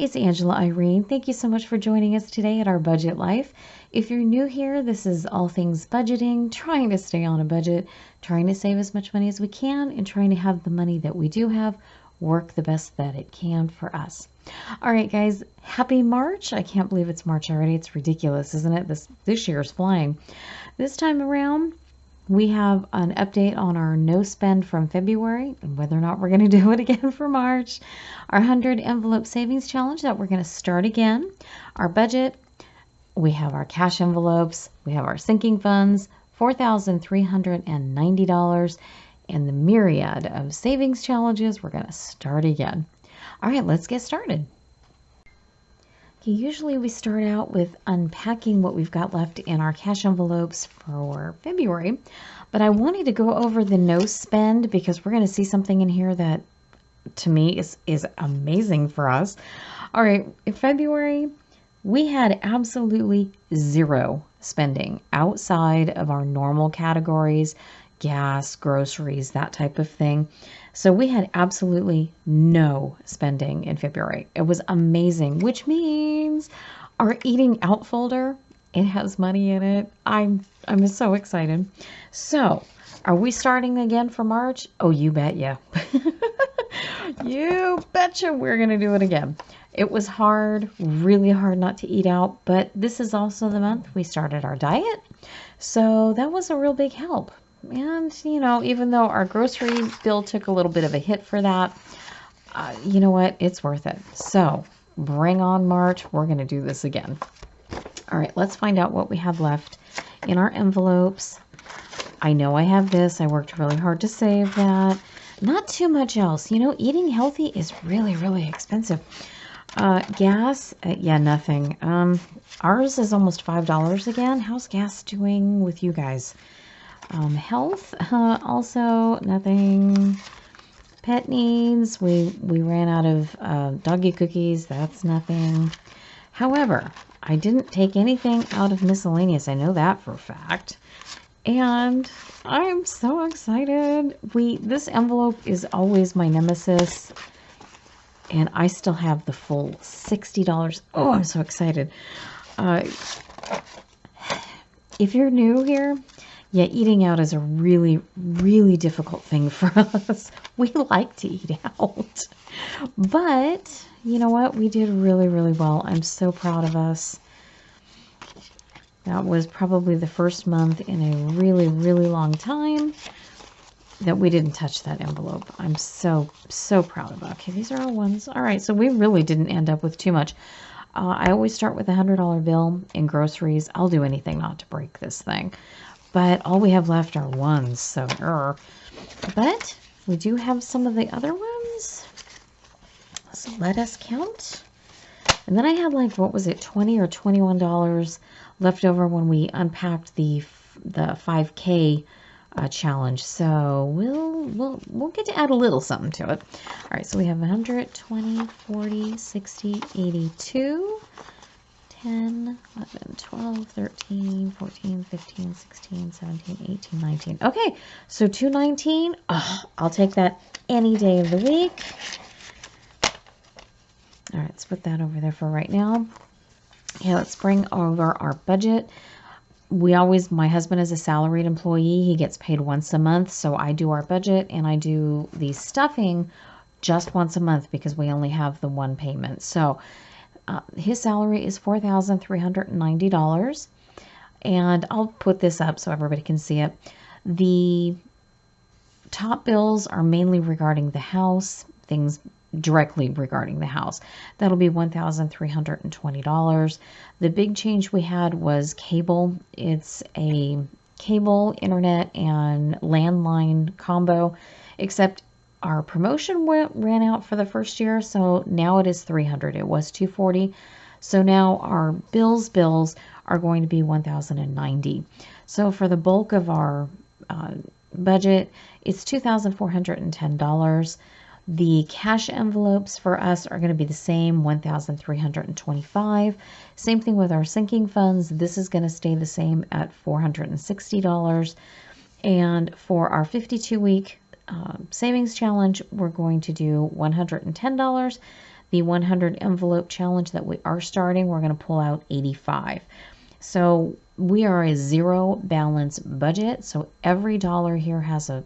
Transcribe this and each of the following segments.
It's Angela Irene. Thank you so much for joining us today at our Budget Life. If you're new here, this is all things budgeting, trying to stay on a budget, trying to save as much money as we can, and trying to have the money that we do have work the best that it can for us. All right, guys, happy March. I can't believe it's March already. It's ridiculous, isn't it? This year's flying. This time around, we have an update on our no spend from February and whether or not we're going to do it again for March. Our 100 envelope savings challenge that we're going to start again. Our budget, we have our cash envelopes, we have our sinking funds, $4,390, and the myriad of savings challenges. We're going to start again. All right, let's get started. Okay, usually we start out with unpacking what we've got left in our cash envelopes for February, but I wanted to go over the no spend because we're going to see something in here that to me is amazing for us. All right, in February, we had absolutely zero spending outside of our normal categories, gas, groceries, that type of thing. So we had absolutely no spending in February. It was amazing, which means our eating out folder, it has money in it. I'm so excited. So are we starting again for March? Oh, you bet, yeah. You betcha we're going to do it again. It was hard, really hard not to eat out, but this is also the month we started our diet. So that was a real big help. And, you know, even though our grocery bill took a little bit of a hit for that, you know what? It's worth it. So bring on March. We're going to do this again. All right, let's find out what we have left in our envelopes. I know I have this. I worked really hard to save that. Not too much else. You know, eating healthy is really, really expensive. Gas, yeah, nothing. Ours is almost $5 again. How's gas doing with you guys? Health, also nothing. Pet needs, we ran out of doggy cookies. That's nothing. However, I didn't take anything out of miscellaneous. I know that for a fact. And I'm so excited. This envelope is always my nemesis. And I still have the full $60. Oh, I'm so excited. If you're new here, yeah, eating out is a really, really difficult thing for us. We like to eat out. But, you know what? We did really, really well. I'm so proud of us. That was probably the first month in a really, really long time that we didn't touch that envelope. I'm so, so proud of us. Okay, these are our ones. All right, so we really didn't end up with too much. I always start with a $100 bill in groceries. I'll do anything not to break this thing. But all we have left are ones, so but we do have some of the other ones. So let us count. And then I had like, what was it, $20 or $21 left over when we unpacked the 5K challenge. So we'll get to add a little something to it. All right, so we have 100, 20, 40, 60, 82. 10, 11, 12, 13, 14, 15, 16, 17, 18, 19. Okay, so $219. Oh, I'll take that any day of the week. All right, let's put that over there for right now. Okay, let's bring over our budget. My husband is a salaried employee. He gets paid once a month, so I do our budget and I do the stuffing just once a month because we only have the one payment. So his salary is $4,390, and I'll put this up so everybody can see it. The top bills are mainly regarding the house, things directly regarding the house. That'll be $1,320. The big change we had was cable. It's a cable, internet, and landline combo, except our promotion ran out for the first year, so now it is $300. It was $240. So now our bills are going to be $1,090. So for the bulk of our budget, it's $2,410. The cash envelopes for us are going to be the same, $1,325. Same thing with our sinking funds. This is going to stay the same at $460. And for our 52-week savings challenge, we're going to do $110. the 100 envelope challenge that we are starting, we're going to pull out 85. So we are a zero balance budget. So every dollar here has a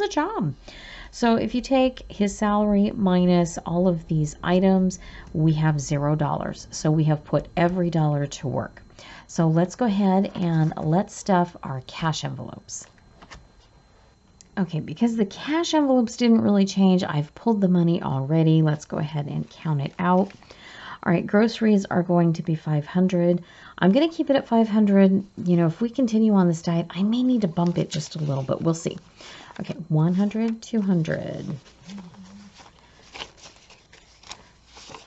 job. So if you take his salary minus all of these items, we have $0. So we have put every dollar to work. So let's go ahead and let's stuff our cash envelopes. Okay, because the cash envelopes didn't really change, I've pulled the money already. Let's go ahead and count it out. All right, groceries are going to be $500. I'm going to keep it at $500. You know, if we continue on this diet, I may need to bump it just a little, but we'll see. Okay, 100, 200,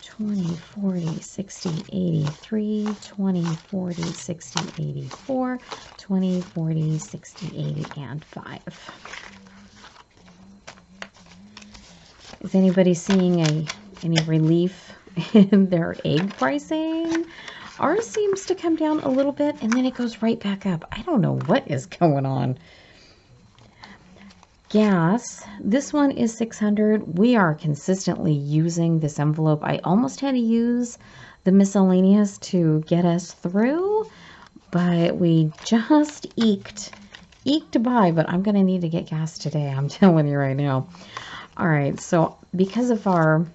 20, 40, 60, 83, 20, 40, 60, 84, 20, 40, 60, 80, and 5. Is anybody seeing any relief in their egg pricing? Ours seems to come down a little bit and then it goes right back up. I don't know what is going on. Gas, this one is $600. We are consistently using this envelope. I almost had to use the miscellaneous to get us through, but we just eked by, but I'm going to need to get gas today. I'm telling you right now. All right, so because of our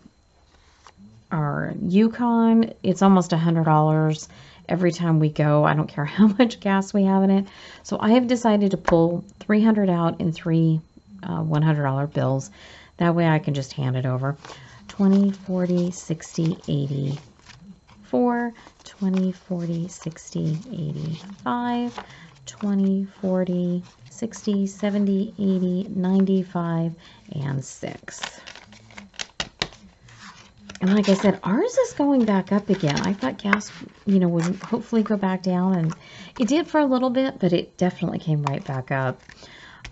Yukon, it's almost $100 every time we go. I don't care how much gas we have in it. So I have decided to pull $300 out in 3 $100 bills. That way I can just hand it over. 20, 40, 60, 84, 20, 40, 60, 85, 20, 40, 60, 70, 80, 95, and 6. And like I said, ours is going back up again. I thought gas, you know, would hopefully go back down, and it did for a little bit, but it definitely came right back up.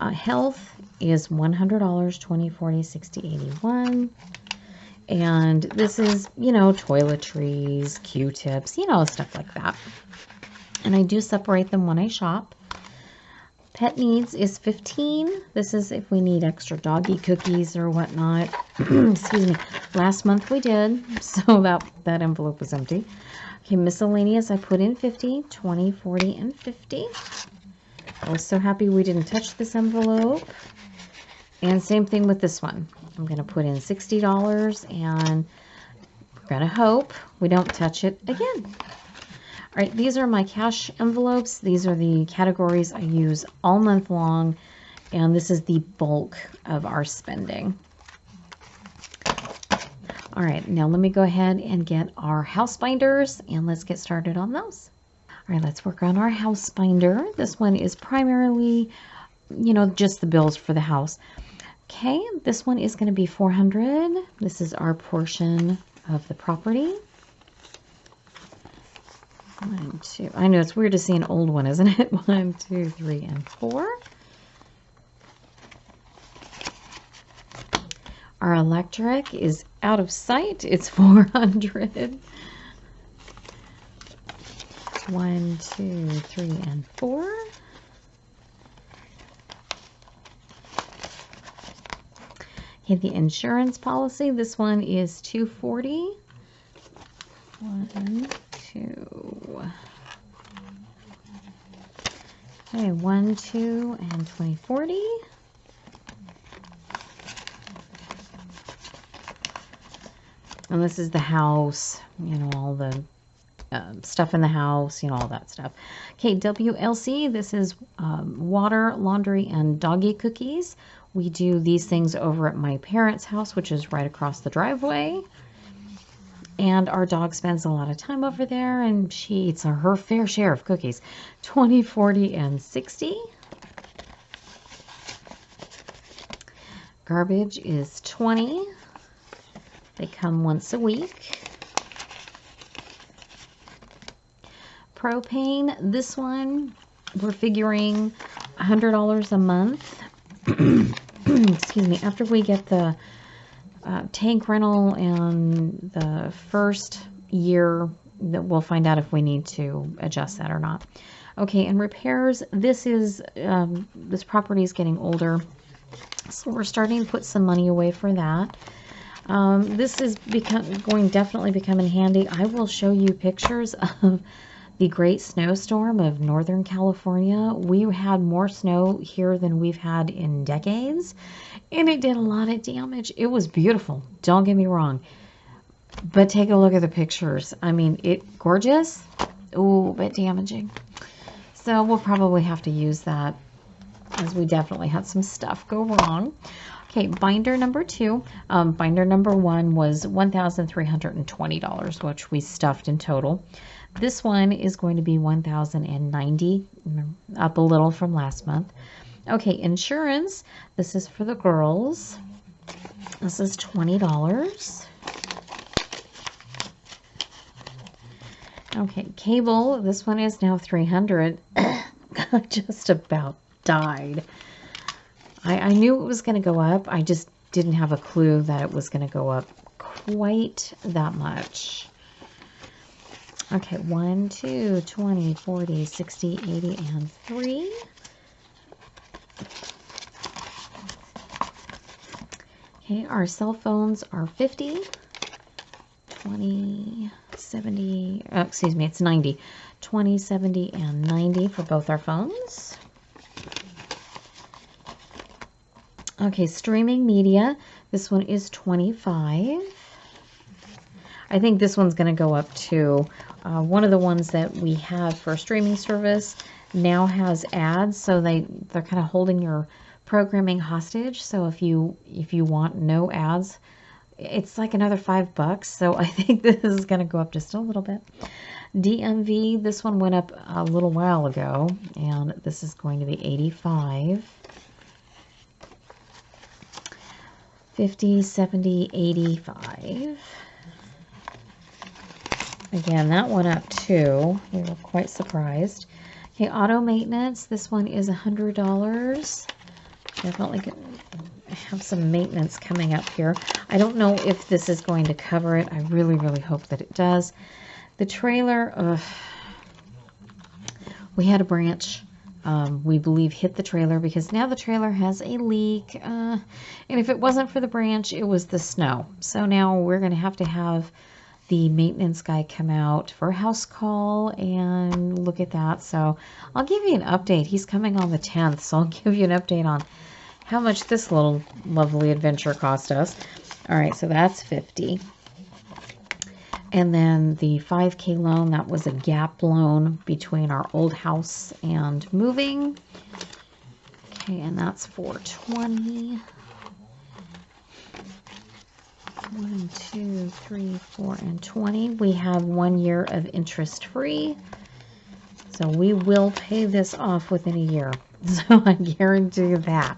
Health is $100, 20, 40, 60, 81. And this is, you know, toiletries, Q-tips, you know, stuff like that. And I do separate them when I shop. Pet needs is $15. This is if we need extra doggy cookies or whatnot. Excuse me. Last month we did, so that envelope was empty. Okay, miscellaneous, I put in 50, 20, 40, and 50. I was so happy we didn't touch this envelope. And same thing with this one. I'm going to put in $60 and we're going to hope we don't touch it again. All right, these are my cash envelopes. These are the categories I use all month long, and this is the bulk of our spending. All right, now let me go ahead and get our house binders, and let's get started on those. All right, let's work on our house binder. This one is primarily, you know, just the bills for the house. Okay, this one is going to be $400. This is our portion of the property. 1, 2. I know it's weird to see an old one, isn't it? 1, 2, 3, and 4. Our electric is out of sight. It's $400. 1, 2, 3, and 4. Okay, the insurance policy. This one is $240. 1, 2. Okay, 1, 2, and 2040. And this is the house, you know, all the stuff in the house, you know, all that stuff. Okay, WLC, this is water, laundry, and doggy cookies. We do these things over at my parents' house, which is right across the driveway. And our dog spends a lot of time over there, and she eats her fair share of cookies. 20, 40, and 60. Garbage is 20. They come once a week. Propane, this one, we're figuring $100 a month. Excuse me, after we get the tank rental and the first year, that we'll find out if we need to adjust that or not. Okay, and repairs, this is this property is getting older, so we're starting to put some money away for that. This is definitely becoming handy. I will show you pictures of the great snowstorm of Northern California. We had more snow here than we've had in decades, and it did a lot of damage. It was beautiful, don't get me wrong, but take a look at the pictures. I mean, gorgeous, ooh, but damaging. So we'll probably have to use that, as we definitely had some stuff go wrong. Okay, binder number 2. Binder number 1 was $1,320, which we stuffed in total. This one is going to be $1,090, up a little from last month. Okay, insurance. This is for the girls. This is $20. Okay, cable. This one is now $300. I just about died. I knew it was going to go up. I just didn't have a clue that it was going to go up quite that much. Okay, 1, 2, 20, 40, 60, 80, and 3. Okay, our cell phones are 50, 20, 70, excuse me, it's 90. 20, 70, and 90 for both our phones. Okay, streaming media. This one is 25. I think this one's going to go up too. One of the ones that we have for streaming service now has ads, so they're kind of holding your programming hostage. So if you want no ads, it's like another $5. So I think this is going to go up just a little bit. DMV, this one went up a little while ago, and this is going to be 85. 50, 70, 85. Again, that went up too. We were quite surprised. Okay, auto maintenance. This one is $100. Definitely have some maintenance coming up here. I don't know if this is going to cover it. I really, really hope that it does. The trailer, we had a branch, we believe, hit the trailer because now the trailer has a leak. And if it wasn't for the branch, it was the snow. So now we're going to have the maintenance guy come out for a house call and look at that. So I'll give you an update. He's coming on the 10th, so I'll give you an update on how much this little lovely adventure cost us. All right, so that's 50. And then the 5K loan, that was a gap loan between our old house and moving. Okay, and that's for 20. 1, 2, 3, 4, and 20. We have 1 year of interest free. So we will pay this off within a year. So I guarantee you that.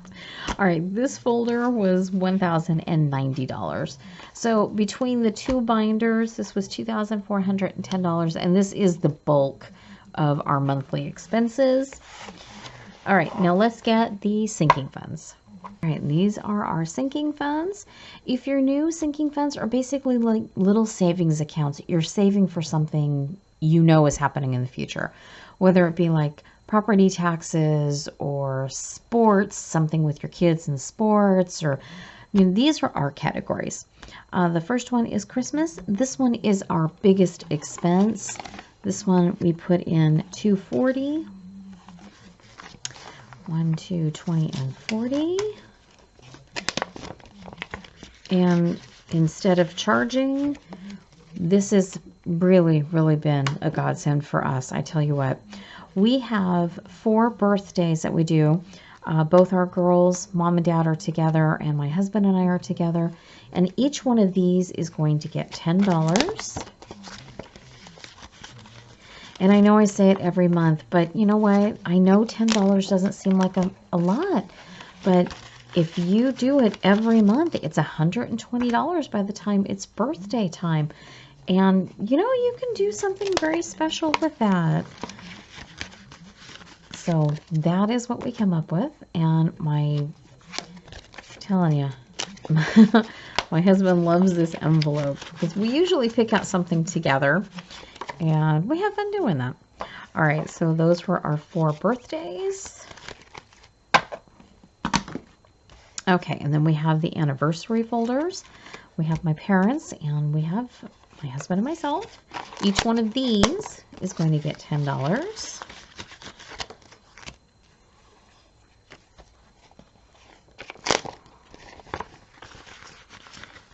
All right, this folder was $1,090. So between the two binders, this was $2,410, and this is the bulk of our monthly expenses. All right, now let's get the sinking funds. All right, these are our sinking funds. If you're new, sinking funds are basically like little savings accounts. You're saving for something you know is happening in the future, whether it be like property taxes or sports, something with your kids in sports, or these are our categories. The first one is Christmas. This one is our biggest expense. This one we put in $240. 1, 2, 20, and 40. And instead of charging, this has really, really been a godsend for us. I tell you what, we have 4 birthdays that we do. Both our girls, mom and dad, are together, and my husband and I are together. And each one of these is going to get $10. And I know I say it every month, but you know what? I know $10 doesn't seem like a lot, but if you do it every month, it's $120 by the time it's birthday time. And you can do something very special with that. So that is what we come up with. And I'm telling you, my husband loves this envelope because we usually pick out something together. And we have fun doing that. All right, so those were our 4 birthdays. Okay, and then we have the anniversary folders. We have my parents, and we have my husband and myself. Each one of these is going to get $10.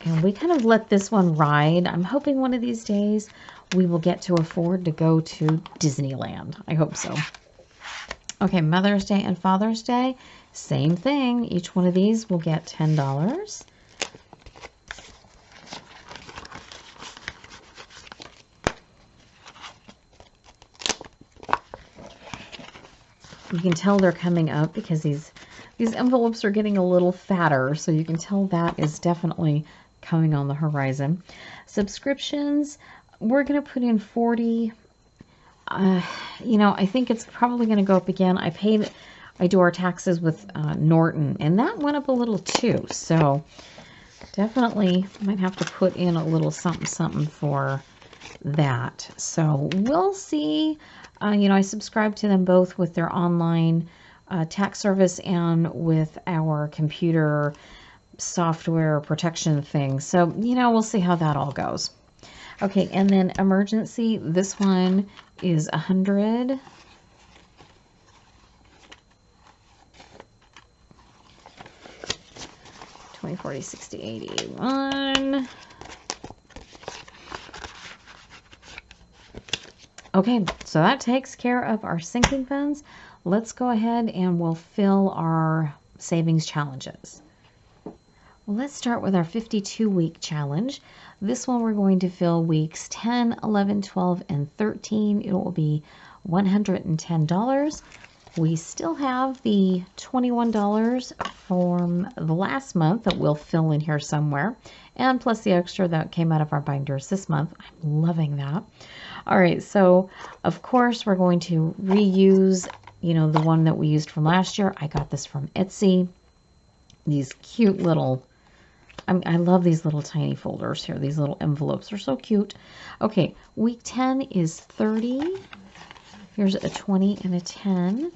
And we kind of let this one ride. I'm hoping one of these days we will get to afford to go to Disneyland. I hope so. Okay, Mother's Day and Father's Day, same thing. Each one of these will get $10. You can tell they're coming up because these envelopes are getting a little fatter, so you can tell that is definitely coming on the horizon. Subscriptions, we're going to put in 40. I think it's probably going to go up again. I do our taxes with Norton, and that went up a little too, so definitely might have to put in a little something for that. So we'll see. I subscribe to them both with their online tax service and with our computer software protection thing. So, we'll see how that all goes. Okay, and then emergency, this one is 100. $20, $40, $60, $81. Okay, so that takes care of our sinking funds. Let's go ahead and we'll fill our savings challenges. Well, let's start with our 52-week challenge. This one we're going to fill weeks 10, 11, 12, and 13. It will be $110. We still have the $21 from the last month that we'll fill in here somewhere, and plus the extra that came out of our binders this month. I'm loving that. All right, so of course we're going to reuse, the one that we used from last year. I got this from Etsy. These cute little, I love these little tiny folders here. These little envelopes are so cute. Okay, week 10 is 30. Here's a 20 and a 10.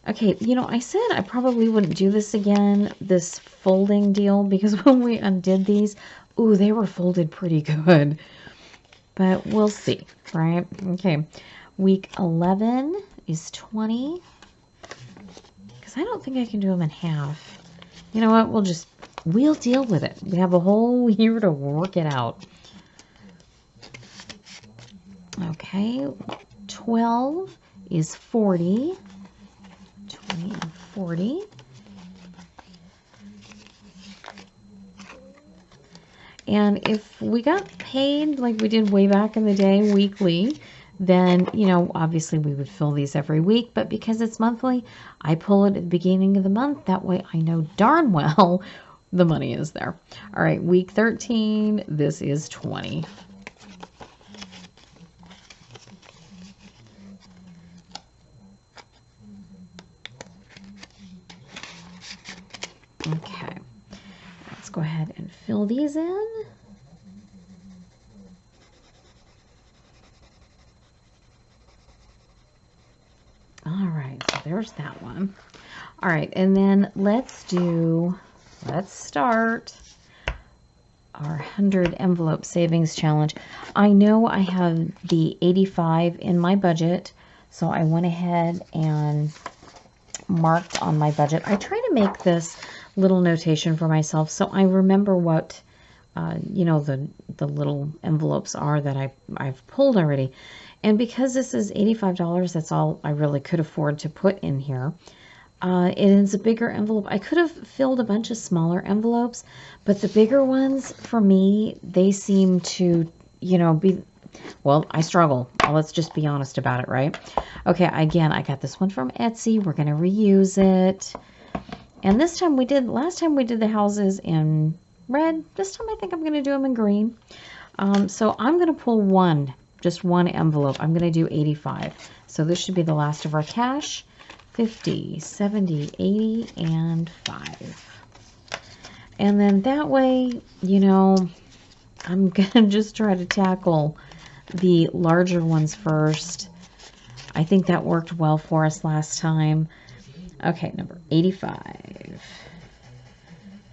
Okay, I said I probably wouldn't do this again, this folding deal, because when we undid these, ooh, they were folded pretty good. But we'll see, right? Okay, week 11 is 20. Because I don't think I can do them in half. You know what? We'll deal with it. We have a whole year to work it out. Okay, 12 is 40. 20 and 40. And if we got paid like we did way back in the day, weekly, then, obviously we would fill these every week. But because it's monthly, I pull it at the beginning of the month. That way I know darn well the money is there. All right, week 13, this is 20. Okay, let's go ahead and fill these in. All right, so there's that one. All right, and then let's start our 100 envelope savings challenge. I know I have the 85 in my budget, so I went ahead and marked on my budget. I try to make this little notation for myself so I remember what the little envelopes are that I've pulled already. And because this is $85, that's all I really could afford to put in here. It is a bigger envelope. I could have filled a bunch of smaller envelopes, but the bigger ones for me, they seem to be, well, I struggle. Let's just be honest about it, right? Okay, again, I got this one from Etsy. We're going to reuse it. And last time we did the houses in red. This time I think I'm going to do them in green. So I'm going to pull just one envelope. I'm going to do 85. So this should be the last of our cash. 50, 70, 80, and 5. And then that way, I'm going to just try to tackle the larger ones first. I think that worked well for us last time. Okay, number 85.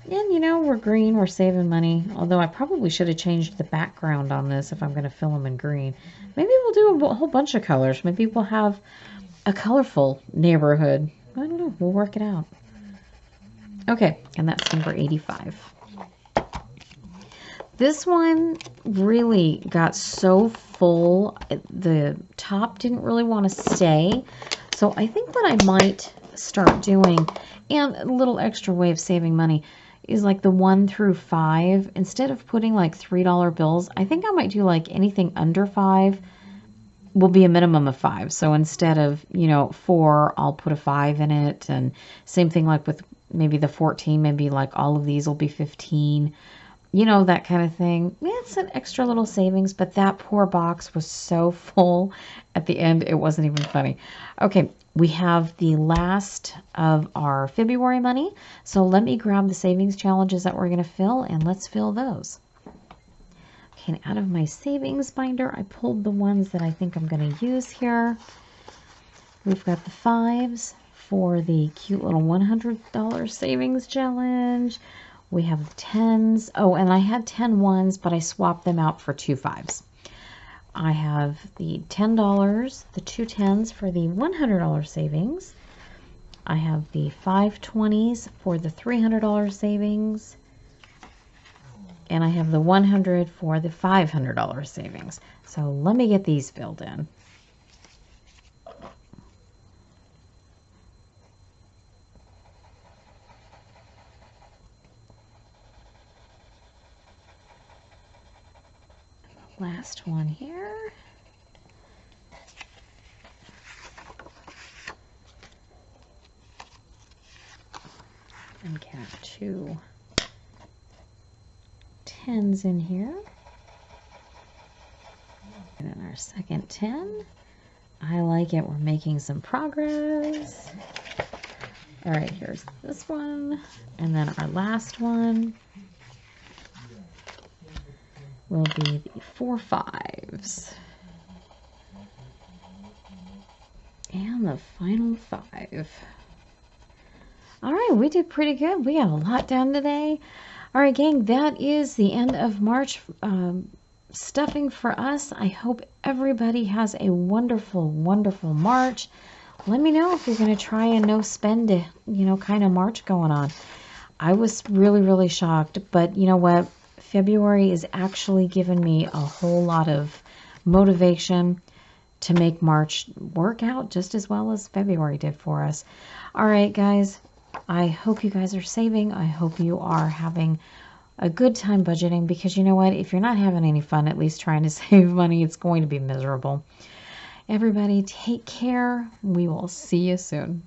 And you know, we're green, we're saving money. Although I probably should have changed the background on this if I'm going to fill them in green. Maybe we'll do a whole bunch of colors. Maybe we'll have a colorful neighborhood. I don't know. We'll work it out. Okay, and that's number 85. This one really got so full, the top didn't really want to stay. So I think what I might start doing, and a little extra way of saving money, is like the 1 through 5. Instead of putting like $3 bills, I think I might do like anything under 5 will be a minimum of 5. So instead of, you know, 4, I'll put a 5 in it. And same thing like with maybe the 14, maybe like all of these will be 15. You know, that kind of thing. Yeah, it's an extra little savings, but that poor box was so full at the end, it wasn't even funny. Okay, we have the last of our February money. So let me grab the savings challenges that we're going to fill, and let's fill those. Okay, and out of my savings binder, I pulled the ones that I think I'm going to use here. We've got the 5s for the cute little $100 savings challenge. We have the 10s. Oh, and I had 10 1s, but I swapped them out for 2 5s. I have the $10, the 2 10s for the $100 savings. I have the 5 20s for the $300 savings. And I have the 100 for the $500 savings. So let me get these filled in. Last one here. And got 2 10s in here. And then our second 10. I like it. We're making some progress. All right, here's this one. And then our last one will be the 4 5s. And the final 5. All right, we did pretty good. We got a lot done today. All right, gang, that is the end of March stuffing for us. I hope everybody has a wonderful, wonderful March. Let me know if you're going to try a no spend, you know, kind of March going on. I was really, really shocked, but you know what? February is actually giving me a whole lot of motivation to make March work out just as well as February did for us. All right, guys, I hope you guys are saving. I hope you are having a good time budgeting, because you know what? If you're not having any fun, at least trying to save money, it's going to be miserable. Everybody, take care. We will see you soon.